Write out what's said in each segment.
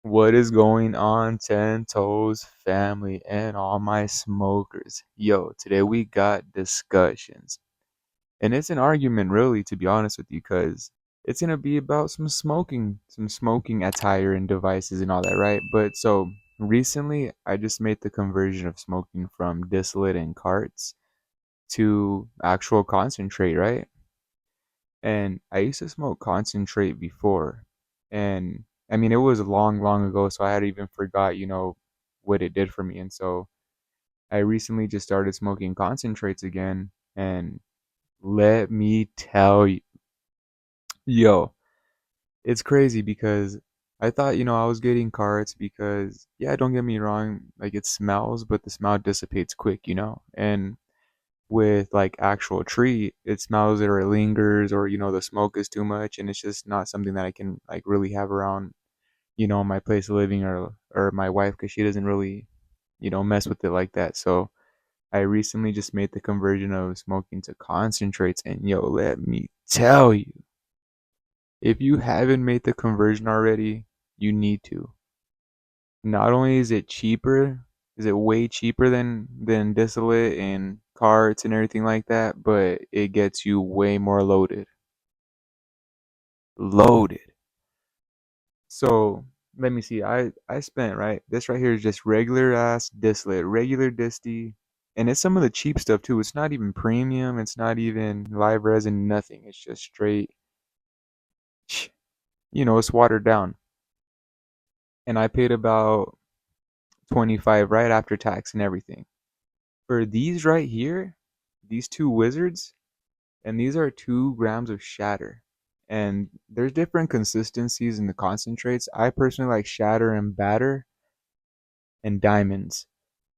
What is going on, Ten Toes family and all my smokers? Yo, today we got discussions. And it's an argument, really, to be honest with you, because it's going to be about some smoking attire and devices and all that, right? But so recently, I just made the conversion of smoking from distillate and carts to actual concentrate, right? And I used to smoke concentrate before. And I mean, it was long, long ago, so I had even forgot, what it did for me. And so I recently just started smoking concentrates again. And let me tell you, yo, it's crazy because I thought, I was getting carts because, yeah, don't get me wrong, like it smells, but the smell dissipates quick, And with like actual tree, it smells it or it lingers or the smoke is too much and it's just not something that I can like really have around, my place of living or my wife because she doesn't really, mess with it like that. So I recently just made the conversion of smoking to concentrates and yo, let me tell you, if you haven't made the conversion already, you need to. Not only is it way cheaper than distillate and carts and everything like that, but it gets you way more loaded. Loaded. So let me see. I spent right. This right here is just regular ass distillate, regular disty, and it's some of the cheap stuff too. It's not even premium. It's not even live resin. Nothing. It's just straight. It's watered down. And I paid about 25 right after tax and everything. For these right here, these two wizards, and these are 2 grams of shatter. And there's different consistencies in the concentrates. I personally like shatter and batter and diamonds.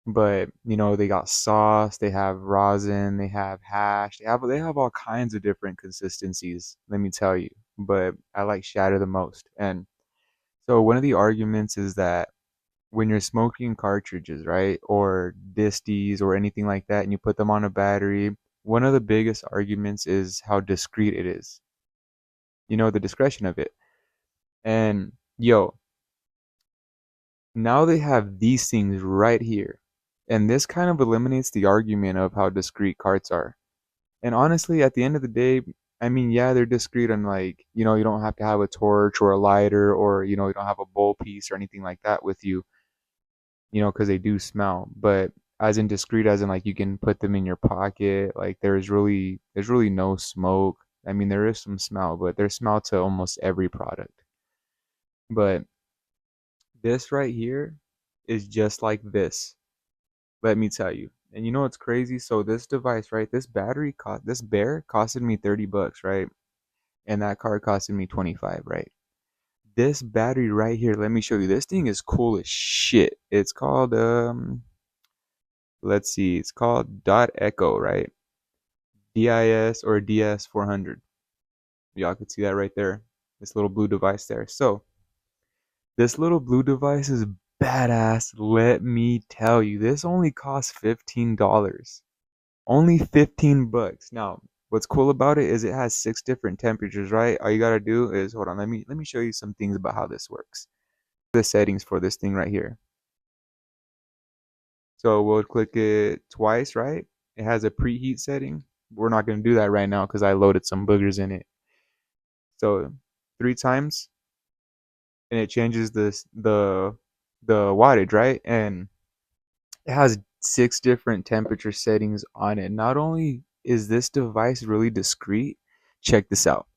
But they got sauce, they have rosin, they have hash, they have all kinds of different consistencies, let me tell you. But I like shatter the most. And so one of the arguments is that when you're smoking cartridges, right, or disties or anything like that, and you put them on a battery, one of the biggest arguments is how discreet it is. The discretion of it. And yo, now they have these things right here. And this kind of eliminates the argument of how discreet carts are. And honestly, at the end of the day, I mean, yeah, they're discreet and like, you don't have to have a torch or a lighter or, you don't have a bowl piece or anything like that with you, because they do smell. But as in discreet, as in like you can put them in your pocket. Like there's really no smoke. I mean, there is some smell, but there's smell to almost every product. But this right here is just like this. Let me tell you. And you know what's crazy? So this device, right? This bear costed me $30, right? And that card costed me 25, right? This battery right here, let me show you. This thing is cool as shit. It's called let's see, it's called Dot Echo, right? DIS or DS 400. Y'all can see that right there. This little blue device there. So this little blue device is badass. Let me tell you, this only costs $15. Only 15 bucks. Now, what's cool about it is it has 6 different temperatures, right? All you gotta do is hold on. Let me show you some things about how this works. The settings for this thing right here. So we'll click it twice, right? It has a preheat setting. We're not gonna do that right now because I loaded some boogers in it. So 3 times, and it changes the wattage, right? And it has 6 different temperature settings on it. Not only is this device really discreet, check this out.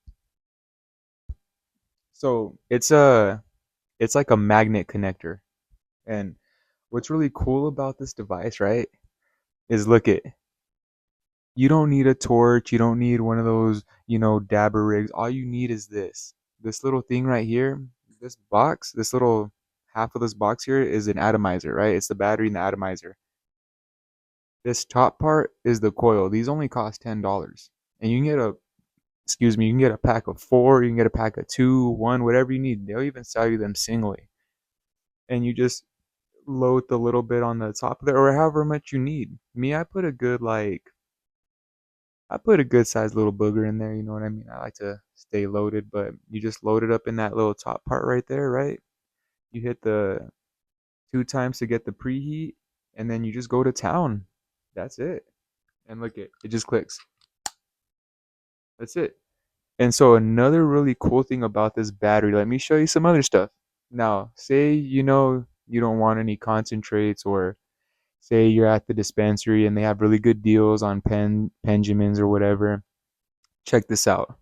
So it's like a magnet connector. And what's really cool about this device, right, is look it. You don't need a torch, you don't need one of those, dabber rigs. All you need is this. This little thing right here, this box, this little half of this box here is an atomizer, right? It's the battery and the atomizer. This top part is the coil. These only cost $10. And you can get you can get a pack of 4, you can get a pack of 2, 1, whatever you need. They'll even sell you them singly. And you just load the little bit on the top of it or however much you need. Me, I put a good sized little booger in there, you know what I mean? I like to stay loaded, but you just load it up in that little top part right there, right? You hit the 2 times to get the preheat, and then you just go to town. That's it. And look it just clicks. That's it. And so another really cool thing about this battery, let me show you some other stuff. Now, say you don't want any concentrates, or say you're at the dispensary and they have really good deals on Penjamins or whatever. Check this out.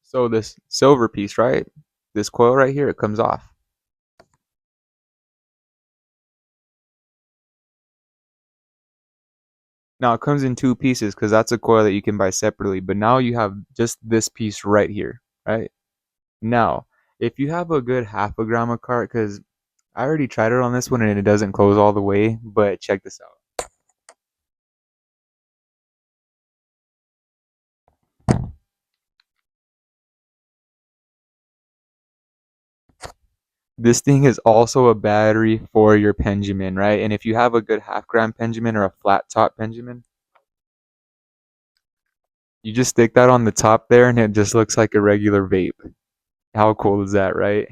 So this silver piece, right? This coil right here, it comes off. Now it comes in two pieces because that's a coil that you can buy separately. But now you have just this piece right here, right? Now, if you have a good half a gram of cart, because I already tried it on this one and it doesn't close all the way, but check this out. This thing is also a battery for your Benjamin, right? And if you have a good half gram Benjamin or a flat top Benjamin, you just stick that on the top there and it just looks like a regular vape. How cool is that, right?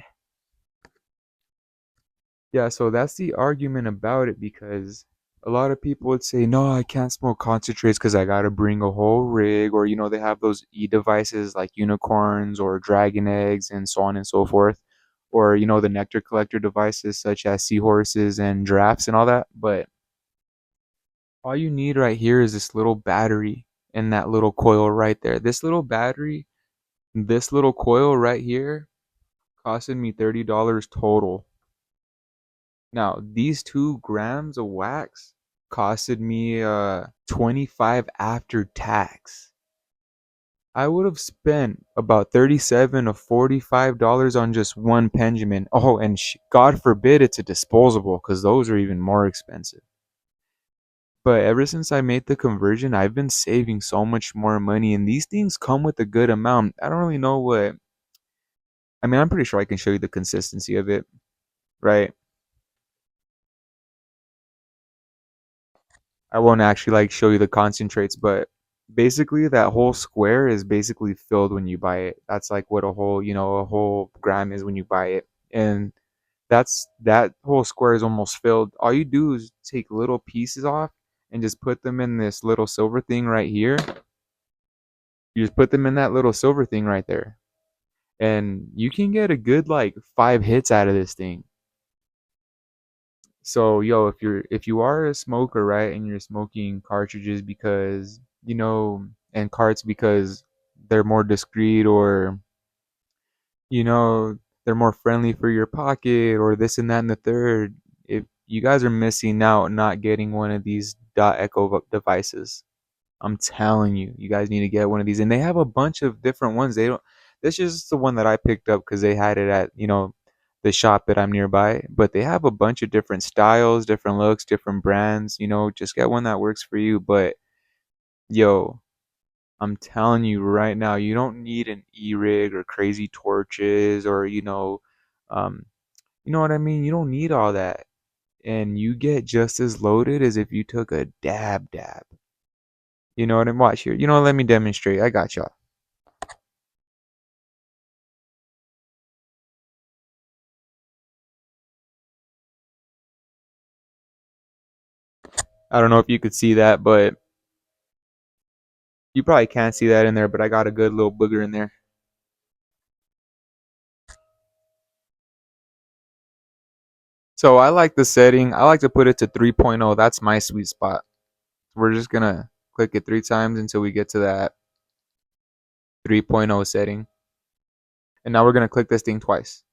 Yeah, so that's the argument about it, because a lot of people would say, no, I can't smoke concentrates because I gotta bring a whole rig, or they have those devices like unicorns or dragon eggs and so on and so forth, or the nectar collector devices such as seahorses and giraffes and all that. But all you need right here is this little battery and that little coil right there. This little battery, this little coil right here costed me $30 total. Now, these 2 grams of wax costed me 25 after tax. I would have spent about 37 to $45 on just one Benjamin. Oh, and God forbid it's a disposable, because those are even more expensive. But ever since I made the conversion, I've been saving so much more money, and these things come with a good amount. I don't really know what. I mean, I'm pretty sure I can show you the consistency of it, right? I won't actually like show you the concentrates, but basically that whole square is basically filled when you buy it. That's like what a whole gram is when you buy it. And that whole square is almost filled. All you do is take little pieces off and just put them in this little silver thing right here. You just put them in that little silver thing right there. And you can get a good like 5 hits out of this thing. So, yo, if you are a smoker, right, and you're smoking cartridges because, and carts because they're more discreet, or, you know, they're more friendly for your pocket, or this and that and the third, if you guys are missing out not getting one of these dot echo devices. I'm telling you, you guys need to get one of these. And they have a bunch of different ones. They don't, this is just the one that I picked up because they had it at, the shop that I'm nearby. But they have a bunch of different styles, different looks, different brands. Just get one that works for you. But yo, I'm telling you right now, you don't need an e-rig or crazy torches, or, um, you know what I mean? You don't need all that. And you get just as loaded as if you took a dab. You know what I'm watch here. Let me demonstrate. I got y'all. I don't know if you could see that, but you probably can't see that in there, but I got a good little booger in there. So I like the setting. I like to put it to 3.0. That's my sweet spot. We're just going to click it 3 times until we get to that 3.0 setting. And now we're going to click this thing twice.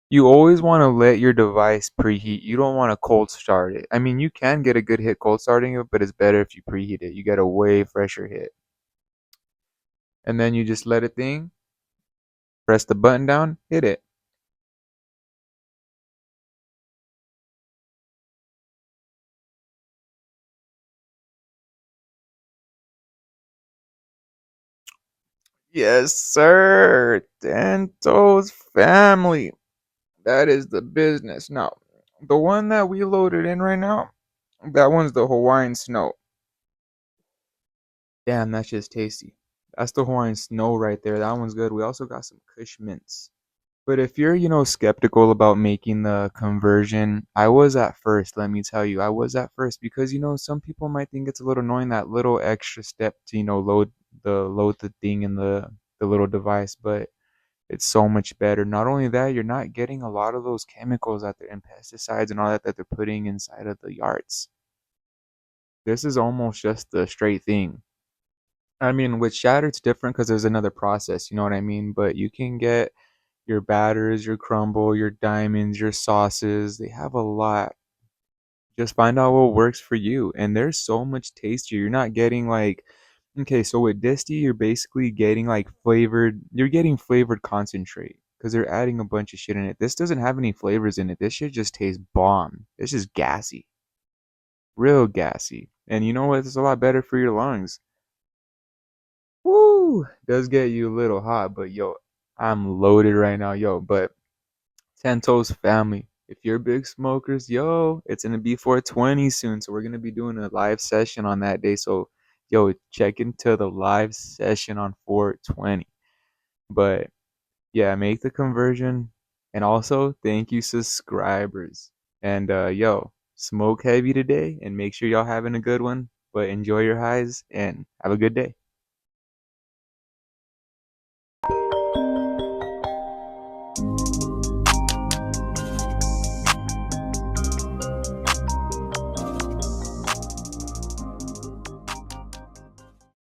You always want to let your device preheat. You don't want to cold start it. I mean, you can get a good hit cold starting it, but it's better if you preheat it. You get a way fresher hit. And then you just let it thing, press the button down, hit it. Yes, sir. Dento's family. That is the business. Now, the one that we loaded in right now, that one's the Hawaiian Snow. Damn, that's just tasty. That's the Hawaiian Snow right there. That one's good. We also got some Kush Mints. But if you're skeptical about making the conversion, I was at first, let me tell you. I was at first because some people might think it's a little annoying that little extra step to load the thing in the little device, but it's so much better. Not only that, you're not getting a lot of those chemicals and pesticides and all that they're putting inside of the yards. This is almost just the straight thing. I mean, with shatter, it's different because there's another process, you know what I mean? But you can get your batters, your crumble, your diamonds, your sauces. They have a lot. Just find out what works for you. And there's so much tastier. You're not getting like, okay, so with Disty, you're getting flavored concentrate because they're adding a bunch of shit in it. This doesn't have any flavors in it. This shit just tastes bomb. It's just gassy, real gassy. And you know what? It's a lot better for your lungs. Woo! Does get you a little hot, but yo, I'm loaded right now, yo. But Tento's family, if you're big smokers, yo, it's gonna be 420 soon, so we're gonna be doing a live session on that day. So, yo, check into the live session on 420. But yeah, make the conversion, and also thank you, subscribers. And yo, smoke heavy today, and make sure y'all having a good one. But enjoy your highs and have a good day.